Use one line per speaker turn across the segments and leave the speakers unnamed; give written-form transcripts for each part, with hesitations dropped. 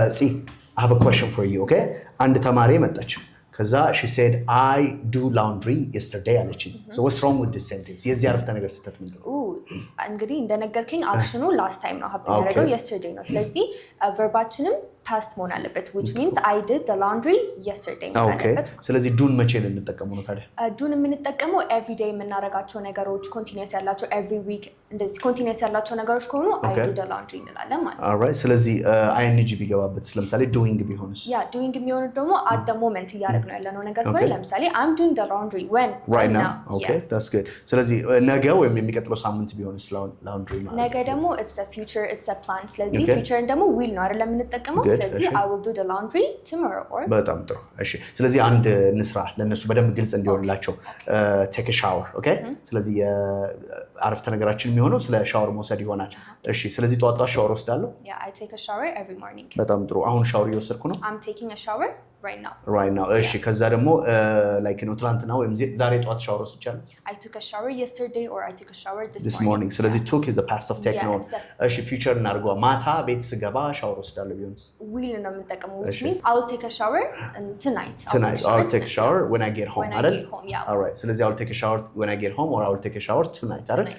see, I have a question for you, okay? አንድ ተማሪ መጣች ከዛ she said I do laundry yesterday አለችኝ so what's wrong with this sentence የዚህ አረፍተ ነገር ስህተት ምንድነው
እንግዲህ እንደነገርከኝ አክሽኑ last time ነው happen ያደረገው yesterday ነው ስለዚህ verbaችንም past መሆን አለበት which means I did the laundry yesterday
okay ስለዚህ ዱን መቼ ነው እንጠቀመው ነው ታዲያ
ዱን የምንጠቀመው every day የምናረጋቸው ነገሮች continuous ያላቸው every week እንደዚህ continuous ያላቸው ነገሮች ከሆኑ I do the laundry እንላለን ማለት ነው
alright ስለዚህ ing ቢገባበት ለምሳሌ doing ቢሆንስ
doing የሚሆነው ደግሞ at the moment ያረግነው ያለነው ነገር ከሆነ ለምሳሌ I'm doing the laundry when
right now okay that's good ስለዚህ ነገ ወይም የሚቀጥለው ሳምንት ቢሆንስ laundry ማለት
ነገ ደግሞ it's a future it's a plan ስለዚህ future ደግሞ will ነው አይደል የምንጠቀመው ስለዚህ I will do the laundry tomorrow or
በጣም ጥሩ እሺ ስለዚህ አንድ ንስራ ለነሱ በደንብ ግልጽ እንዲሆንላቸው take a shower okay ስለዚህ አረፍተ ነገራችን የሚሆነው ስለ ሻወር መውሰድ ይሆናል እሺ ስለዚህ ጧት ሻወር ወስዳለሁ
yeah I take a shower every morning
በጣም ጥሩ አሁን ሻወር እየወሰድኩ ነው
I'm taking a shower right now
እሺ ከዛ ደግሞ like ነው ትላንትና ወይም ዛሬ ጧት ሻወር ወስጃለሁ
I took a shower yesterday or I took a shower
this morning ስለዚህ took is the past of take no እሺ future እናርገው ማታ ቤት ስገባ ሻወር ወስዳለሁ ቢሆንስ
will ነው የምንጠቀመው which means I will take a shower tonight
I'll take a shower when I get home አይደል all right ስለዚህ I'll take a shower when I get home or I will take a shower tonight አይደል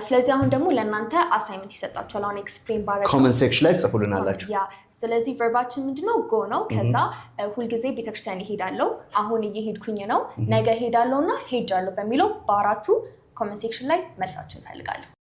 ስለዚህ አሁን ደግሞ ለእናንተ አሳይመንት ይሰጣችኋል አሁን ኤክስፕሌን ባረጋው
comment section ላይ ጽፉልናላችሁ
ስለዚህ verbaችን ምንድነው go ነው ከዛ ሁልጊዜ ቤተክርስቲያን ይሄዳለው አሁን እየሄድኩኝ ነው ነገ ሄዳለውና ሄጃለሁ በሚለው በአራቱ comment section ላይ መልሳችሁን ፈልጋለሁ